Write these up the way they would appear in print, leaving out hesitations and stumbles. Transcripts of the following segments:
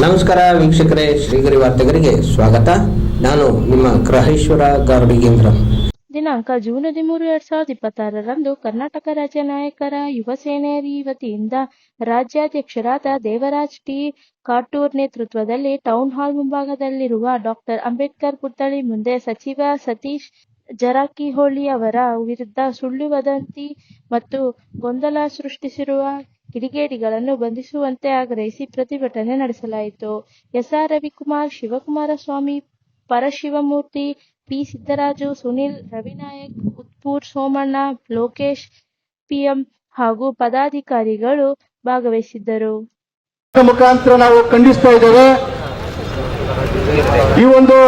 ನಮಸ್ಕಾರ ವೀಕ್ಷಕರೇ, ಶ್ರೀಗರಿ ವಾರ್ತೆಗರಿಗೆ ಸ್ವಾಗತ. ನಾನು ನಿಮ್ಮ ಗ್ರಹೇಶ್ವರ ಗಾರ್ಡಿಗೇಂದ್ರ. ದಿನಾಂಕ ಜೂನ್ 13, 2026ರಂದು ಕರ್ನಾಟಕ ರಾಜ್ಯ ನಾಯಕರ ಯುವ ಸೇನೆಯ ವತಿಯಿಂದ ರಾಜ್ಯಾಧ್ಯಕ್ಷರಾದ ದೇವರಾಜ್ ಟಿ ಕಾಟೂರ್ ನೇತೃತ್ವದಲ್ಲಿ ಟೌನ್ ಹಾಲ್ ಮುಂಭಾಗದಲ್ಲಿರುವ ಡಾಕ್ಟರ್ ಅಂಬೇಡ್ಕರ್ ಪುತ್ಥಳಿ ಮುಂದೆ ಸಚಿವ ಸತೀಶ್ ಜಾರಕಿಹೊಳಿ ಅವರ ವಿರುದ್ಧ ಸುಳ್ಳು ವದಂತಿ ಮತ್ತು ಗೊಂದಲ ಸೃಷ್ಟಿಸಿರುವ ಕಿಡಿಗೇಡಿಗಳನ್ನು ಬಂಧಿಸುವಂತೆ ಆಗ್ರಹಿಸಿ ಪ್ರತಿಭಟನೆ ನಡೆಸಲಾಯಿತು. S R Ravikumar, Shivakumara Swami, Parashivamurthy, P Siddaraju, Sunil, Ravi Nayak, ಉತ್ಪೂರ್ Somanna, Lokesh, PM ಹಾಗೂ ಪದಾಧಿಕಾರಿಗಳು ಭಾಗವಹಿಸಿದ್ದರು. ಮುಖಾಂತರ ನಾವು ಖಂಡಿಸ್ತಾ ಇದ್ದೇವೆ. ಈ ಒಂದು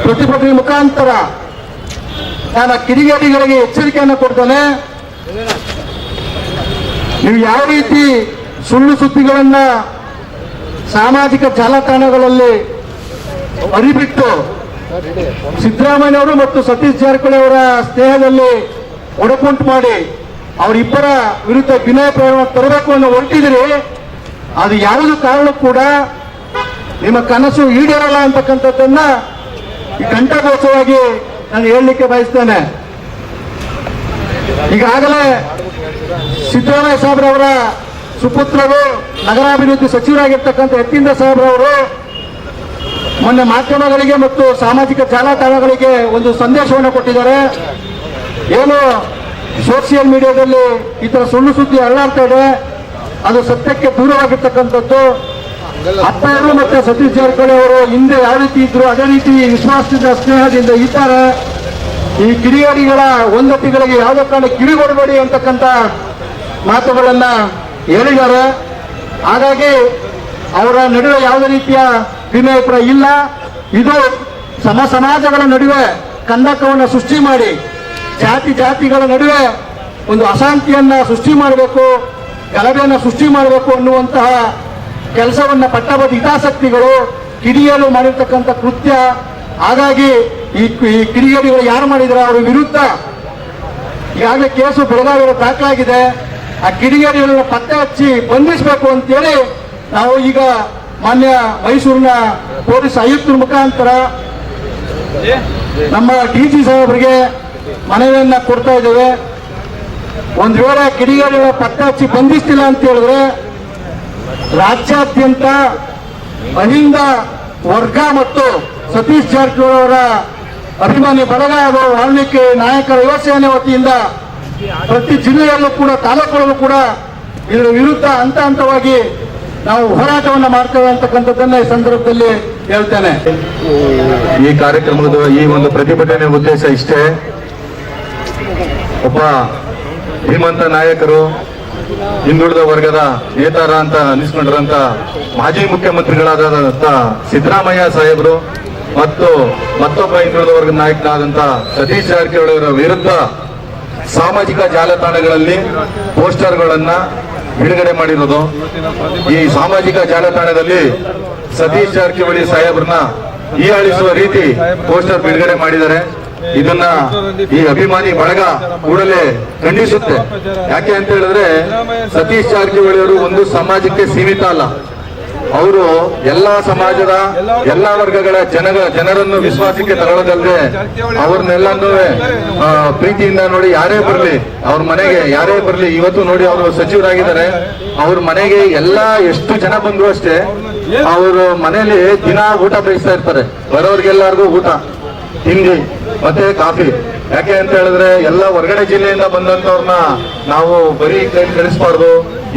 ಪ್ರತಿಭಟನೆ ಮುಖಾಂತರ ನಾನು ಕಿಡಿಗೇಡಿಗಳಿಗೆ ಎಚ್ಚರಿಕೆಯನ್ನು ಕೊಡ್ತೇನೆ. ನೀವು ಯಾವ ರೀತಿ ಸುಳ್ಳು ಸುದ್ದಿಗಳನ್ನ ಸಾಮಾಜಿಕ ಜಾಲತಾಣಗಳಲ್ಲಿ ಹರಿಬಿಟ್ಟು ಸಿದ್ದರಾಮಯ್ಯ ಅವರು ಮತ್ತು ಸತೀಶ್ ಜಾರಕಿಹೊಳಿ ಅವರ ಸ್ನೇಹದಲ್ಲಿ ಒಡಕುಂಟು ಮಾಡಿ ಅವರಿಬ್ಬರ ವಿರುದ್ಧ ವಿನಯ ಪ್ರಮಾಣ ತರಬೇಕು ಅನ್ನೋ ಹೊರಟಿದ್ರಿ, ಅದು ಯಾವುದೇ ಕಾರಣ ಕೂಡ ನಿಮ್ಮ ಕನಸು ಈಡೇರಲ್ಲ ಅಂತಕ್ಕಂಥದ್ದನ್ನ ಈ ಘಂಟಾಘೋಷವಾಗಿ ನಾನು ಹೇಳಲಿಕ್ಕೆ ಬಯಸ್ತೇನೆ. ಈಗಾಗಲೇ ಸಿದ್ದರಾಮಯ್ಯ ಸಾಹೇಬ್ರವರ ಸುಪುತ್ರರು ನಗರಾಭಿವೃದ್ಧಿ ಸಚಿವರಾಗಿರ್ತಕ್ಕಂಥ ಯತೀಂದ್ರ ಸಾಹೇಬ್ರವರು ಮೊನ್ನೆ ಮಾಧ್ಯಮಗಳಿಗೆ ಮತ್ತು ಸಾಮಾಜಿಕ ಜಾಲತಾಣಗಳಿಗೆ ಒಂದು ಸಂದೇಶವನ್ನು ಕೊಟ್ಟಿದ್ದಾರೆ. ಏನು ಸೋಷಿಯಲ್ ಮೀಡಿಯಾದಲ್ಲಿ ಈ ತರ ಸುಳ್ಳು ಸುದ್ದಿ ಹರಡ್ತಾ ಇದೆ, ಅದು ಸತ್ಯಕ್ಕೆ ದೂರವಾಗಿರ್ತಕ್ಕಂಥದ್ದು. ಅಪ್ಪರು ಮತ್ತೆ ಸತೀಶ್ ಜಾರಕಿಹೊಳಿ ಅವರು ಹಿಂದೆ ಯಾವ ರೀತಿ ಇದ್ರು ಅದೇ ರೀತಿ ವಿಶ್ವಾಸದಿಂದ ಸ್ನೇಹದಿಂದ ಇದ್ದಾರೆ. ಈ ಕಿಡಿಗೇಡಿಗಳ ಒಂದತಿಗಳಿಗೆ ಯಾವುದೇ ಕಾರಣ ಕಿಡಿಗೊಡಬೇಡಿ ಅಂತಕ್ಕಂಥ ಮಾತುಗಳನ್ನ ಹೇಳಿದ್ದಾರೆ. ಹಾಗಾಗಿ ಅವರ ನಡುವೆ ಯಾವುದೇ ರೀತಿಯ ಭಿನ್ನಾಭಿಪ್ರಾಯ ಇಲ್ಲ. ಇದು ಸಮಾಜಗಳ ನಡುವೆ ಕಂದಕವನ್ನು ಸೃಷ್ಟಿ ಮಾಡಿ ಜಾತಿಗಳ ನಡುವೆ ಒಂದು ಅಶಾಂತಿಯನ್ನ ಸೃಷ್ಟಿ ಮಾಡಬೇಕು, ಗಲಭೆಯನ್ನು ಸೃಷ್ಟಿ ಮಾಡಬೇಕು ಅನ್ನುವಂತಹ ಕೆಲಸವನ್ನ ಪಟ್ಟಬದ್ಧ ಹಿತಾಸಕ್ತಿಗಳು ಕಿಡಿಗೇಡಿ ಮಾಡಿರ್ತಕ್ಕಂಥ ಕೃತ್ಯ. ಹಾಗಾಗಿ ಈ ಕಿಡಿಗೇಡಿಗಳು ಯಾರು ಮಾಡಿದರೆ ಅವರ ವಿರುದ್ಧ ಈಗಾಗಲೇ ಕೇಸು ಬೆಳಗಾವಿಯಲ್ಲಿ ದಾಖಲಾಗಿದೆ. ಆ ಕಿಡಿಗೇಡಿಗಳನ್ನ ಪತ್ತೆ ಹಚ್ಚಿ ಬಂಧಿಸಬೇಕು ಅಂತೇಳಿ ನಾವು ಈಗ ಮಾನ್ಯ ಮೈಸೂರಿನ ಪೊಲೀಸ್ ಆಯುಕ್ತರ ಮುಖಾಂತರ ನಮ್ಮ ಡಿಜಿ ಸಾಹೇಬರಿಗೆ ಮನವಿಯನ್ನ ಕೊಡ್ತಾ ಇದ್ದೇವೆ. ಒಂದ್ ವೇಳೆ ಕಿಡಿಗೇಡಿಗಳ ಪತ್ತೆ ಹಚ್ಚಿ ಬಂಧಿಸ್ತಿಲ್ಲ ಅಂತ ಹೇಳಿದ್ರೆ ರಾಜ್ಯಾದ್ಯಂತ ಅಹಿಂದ ವರ್ಗ ಮತ್ತು ಸತೀಶ್ ಜಾರಕಿಹೊಳಿ ಅವರ ಅಭಿಮಾನಿ ಬಳಗ ಹಾಗೂ ವಾಲ್ಮೀಕಿ ನಾಯಕರ ಯುವ ಸೇನೆ ವತಿಯಿಂದ ಪ್ರತಿ ಜಿಲ್ಲೆಯಲ್ಲೂ ಕೂಡ ತಾಲೂಕುಗಳಲ್ಲೂ ಕೂಡ ಇದರ ವಿರುದ್ಧ ಹಂತ ಹಂತವಾಗಿ ನಾವು ಹೋರಾಟವನ್ನು ಮಾಡ್ತೇವೆ ಅಂತಕ್ಕಂಥದ್ದನ್ನ ಈ ಸಂದರ್ಭದಲ್ಲಿ ಹೇಳ್ತೇನೆ. ಈ ಕಾರ್ಯಕ್ರಮದ ಈ ಒಂದು ಪ್ರತಿಭಟನೆ ಉದ್ದೇಶ ಇಷ್ಟೇ. ಒಬ್ಬ ಧೀಮಂತ ನಾಯಕರು, ಹಿಂದುಳಿದ ವರ್ಗದ ನೇತಾರ ಅಂತ ಅನಿಸ್ಕೊಂಡಿರಂತ ಮಾಜಿ ಮುಖ್ಯಮಂತ್ರಿಗಳಾದಂತ ಸಿದ್ದರಾಮಯ್ಯ ಸಾಹೇಬರು ಮತ್ತು ಮತ್ತೊಬ್ಬ ಹಿಂದುಳಿದ ವರ್ಗದ ನಾಯಕನಾದಂತ ಸತೀಶ್ ಜಾರಕಿಹೊಳಿ ಅವರ ವಿರುದ್ಧ ಸಾಮಾಜಿಕ ಜಾಲತಾಣಗಳಲ್ಲಿ ಪೋಸ್ಟರ್ಗಳನ್ನ ಬಿಡುಗಡೆ ಮಾಡಿರೋದು. ಈ ಸಾಮಾಜಿಕ ಜಾಲತಾಣದಲ್ಲಿ ಸತೀಶ್ ಜಾರಕಿಹೊಳಿ ಸಾಹೇಬ್ರನ್ನ ಹೀಯಾಳಿಸುವ ರೀತಿ ಪೋಸ್ಟರ್ ಬಿಡುಗಡೆ ಮಾಡಿದ್ದಾರೆ. ಇದನ್ನ ಈ ಅಭಿಮಾನಿ ಬಳಗ ಕೂಡಲೇ ಖಂಡಿಸುತ್ತೆ. ಯಾಕೆ ಅಂತ ಹೇಳಿದ್ರೆ ಸತೀಶ್ ಜಾರಕಿಹೊಳಿ ಅವರು ಒಂದು ಸಮಾಜಕ್ಕೆ ಸೀಮಿತ ಅಲ್ಲ, ಅವರು ಎಲ್ಲಾ ಸಮಾಜದ ಎಲ್ಲಾ ವರ್ಗಗಳ ಜನರನ್ನು ವಿಶ್ವಾಸಕ್ಕೆ ತಗೊಳ್ಳೋದಲ್ಲದೆ ಅವ್ರನ್ನೆಲ್ಲನೂ ಪ್ರೀತಿಯಿಂದ ನೋಡಿ ಯಾರೇ ಬರ್ಲಿ ಅವ್ರ ಮನೆಗೆ ಯಾರೇ ಬರ್ಲಿ, ಇವತ್ತು ನೋಡಿ ಅವರು ಸಚಿವರಾಗಿದ್ದಾರೆ, ಅವ್ರ ಮನೆಗೆ ಎಲ್ಲಾ ಎಷ್ಟು ಜನ ಬಂದ್ರು ಅಷ್ಟೇ ಅವ್ರ ಮನೇಲಿ ದಿನ ಊಟ ಬಯಸ್ತಾ ಇರ್ತಾರೆ. ಬರೋರ್ಗೆಲ್ಲರಿಗೂ ಊಟ, ತಿಂಡಿ ಮತ್ತೆ ಕಾಫಿ. ಯಾಕೆ ಅಂತ ಹೇಳಿದ್ರೆ ಎಲ್ಲ ಹೊರಗಡೆ ಜಿಲ್ಲೆಯಿಂದ ಬಂದಂತವ್ರನ್ನ ನಾವು ಬರೀ ಕೈ ಕಳಿಸ್ಬಾರ್ದು.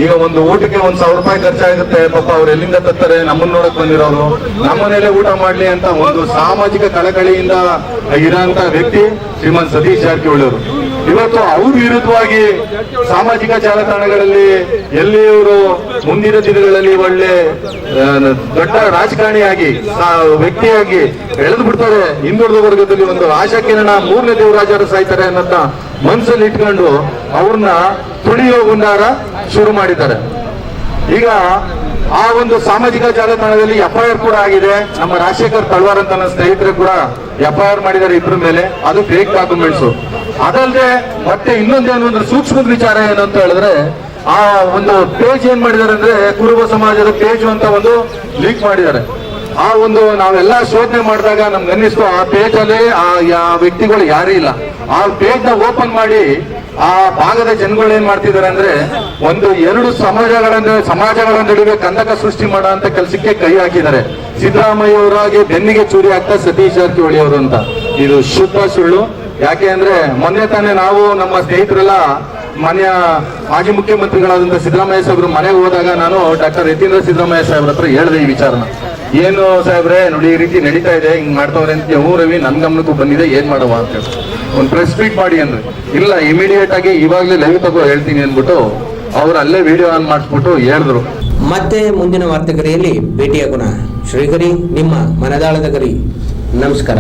ಈಗ ಒಂದು ಊಟಕ್ಕೆ 1,000 ರೂಪಾಯಿ ಖರ್ಚಾಗುತ್ತೆ, ಪಾಪ ಅವ್ರು ಎಲ್ಲಿಂದ ತರ್ತಾರೆ, ನಮ್ಮನ್ನ ನೋಡಕ್ ಬಂದಿರೋರು, ನಮ್ಮನೇಲೆ ಊಟ ಮಾಡ್ಲಿ ಅಂತ ಒಂದು ಸಾಮಾಜಿಕ ಕಳಕಳಿಯಿಂದ ಇರೋಂತ ವ್ಯಕ್ತಿ ಶ್ರೀಮಂತ್ ಸತೀಶ್ ಜಾರಕಿಹೊಳಿ ಅವರು. ಇವತ್ತು ಅವ್ರ ವಿರುದ್ಧವಾಗಿ ಸಾಮಾಜಿಕ ಜಾಲತಾಣಗಳಲ್ಲಿ ಎಲ್ಲಿ ಇವರು ಮುಂದಿನ ದಿನಗಳಲ್ಲಿ ಒಳ್ಳೆ ದೊಡ್ಡ ರಾಜಕಾರಣಿಯಾಗಿ ವ್ಯಕ್ತಿಯಾಗಿ ಎಳೆದು ಬಿಡ್ತಾರೆ. ಹಿಂದುಳಿದ ವರ್ಗದಲ್ಲಿ ಒಂದು ಆಶಾಕಿರಣ 3ನೇ ದೇವರಾಜರು ಸಾಯ್ತಾರೆ ಅನ್ನೋದ ಮನಸ್ಸಲ್ಲಿ ಇಟ್ಕೊಂಡು ಅವ್ರನ್ನ ತುಳಿಯೋ ಗುಂಡಾರ ಶುರು ಮಾಡಿದ್ದಾರೆ. ಈಗ ಆ ಒಂದು ಸಾಮಾಜಿಕ ಜಾಲತಾಣದಲ್ಲಿ FIR ಕೂಡ ಆಗಿದೆ. ನಮ್ಮ ರಾಜಶೇಖರ್ ತಳವಾರ್ ಅಂತ ನನ್ನ ಸ್ನೇಹಿತರು ಕೂಡ FIR ಮಾಡಿದ್ದಾರೆ ಇಬ್ಬರ ಮೇಲೆ. ಅದು ಫೇಕ್ ಡಾಕ್ಯುಮೆಂಟ್ಸ್. ಅದಲ್ಲದೆ ಮತ್ತೆ ಇನ್ನೊಂದೇನು ಅಂದ್ರೆ ಸೂಕ್ಷ್ಮದ ವಿಚಾರ ಏನು ಅಂತ ಹೇಳಿದ್ರೆ ಆ ಒಂದು ಪೇಜ್ ಏನ್ ಮಾಡಿದ್ದಾರೆ ಅಂದ್ರೆ ಕುರುಬ ಸಮಾಜದ ಪೇಜ್ ಅಂತ ಒಂದು ಲೀಕ್ ಮಾಡಿದ್ದಾರೆ. ಆ ಒಂದು ನಾವೆಲ್ಲ ಶೋಧನೆ ಮಾಡಿದಾಗ ನಮ್ಗೆ ಅನ್ನಿಸ್ತು ಆ ಪೇಜ್ ಅಲ್ಲಿ ಆ ವ್ಯಕ್ತಿಗಳು ಯಾರೂ ಇಲ್ಲ. ಆ ಪೇಜ್ ನ ಓಪನ್ ಮಾಡಿ ಆ ಭಾಗದ ಜನಗಳು ಏನ್ ಮಾಡ್ತಿದ್ದಾರೆ ಅಂದ್ರೆ ಒಂದು ಎರಡು ಸಮಾಜಗಳ ನಡುವೆ ಕಂದಕ ಸೃಷ್ಟಿ ಮಾಡೋ ಅಂತ ಕೆಲಸಕ್ಕೆ ಕೈ ಹಾಕಿದ್ದಾರೆ. ಸಿದ್ದರಾಮಯ್ಯ ಅವರಾಗಿ ಬೆನ್ನಿಗೆ ಚೂರಿ ಆಗ್ತಾ ಸತೀಶ್ ಜಾರಕಿಹೊಳಿ ಅವರು ಅಂತ. ಇದು ಶುದ್ಧ ಸುಳ್ಳು. ಯಾಕೆ ಅಂದ್ರೆ ಮೊನ್ನೆ ತಾನೇ ನಾವು ನಮ್ಮ ಸ್ನೇಹಿತರೆಲ್ಲ ಮಾನ್ಯ ಮಾಜಿ ಮುಖ್ಯಮಂತ್ರಿಗಳಾದಂತ ಸಿದ್ದರಾಮಯ್ಯ ಸಾಹೇಬ್ರು ಮನೆಗೆ ಹೋದಾಗ ನಾನು ಡಾಕ್ಟರ್ ಯತೀಂದ್ರ ಸಿದ್ದರಾಮಯ್ಯ ಸಾಹೇಬ್ರ ಹತ್ರ ಹೇಳಿದೆ ಈ ವಿಚಾರನ. ಏನು ಸಾಹೇಬ್ರೆ ನೋಡಿ ಈ ರೀತಿ ನಡೀತಾ ಇದೆ, ಹಿಂಗ್ ಮಾಡ್ತವ್ರೆ ಅಂತ. ರವಿ ನನ್ ಗಮನಕ್ಕೂ ಬಂದಿದೆ, ಏನ್ ಮಾಡುವ ಅಂತ ಹೇಳಿ ಒಂದು ಪ್ರೆಸ್ ಮೀಟ್ ಮಾಡಿ ಅಂದ್ರೆ ಇಲ್ಲ ಇಮಿಡಿಯೇಟ್ ಆಗಿ ಇವಾಗ್ಲೇ ಲೈವ್ ತಗೋ ಹೇಳ್ತೀನಿ ಅಂದ್ಬಿಟ್ಟು ಅವ್ರು ಅಲ್ಲೇ ವಿಡಿಯೋ ಆನ್ ಮಾಡಿಸ್ಬಿಟ್ಟು ಹೇಳಿದ್ರು. ಮತ್ತೆ ಮುಂದಿನ ವಾರ್ತೆಗರಿಯಲ್ಲಿ ಭೇಟಿಯಾಗೋಣ. ಶ್ರೀಗರಿ ನಿಮ್ಮ ಮನದಾಳದ ಗರಿ. ನಮಸ್ಕಾರ.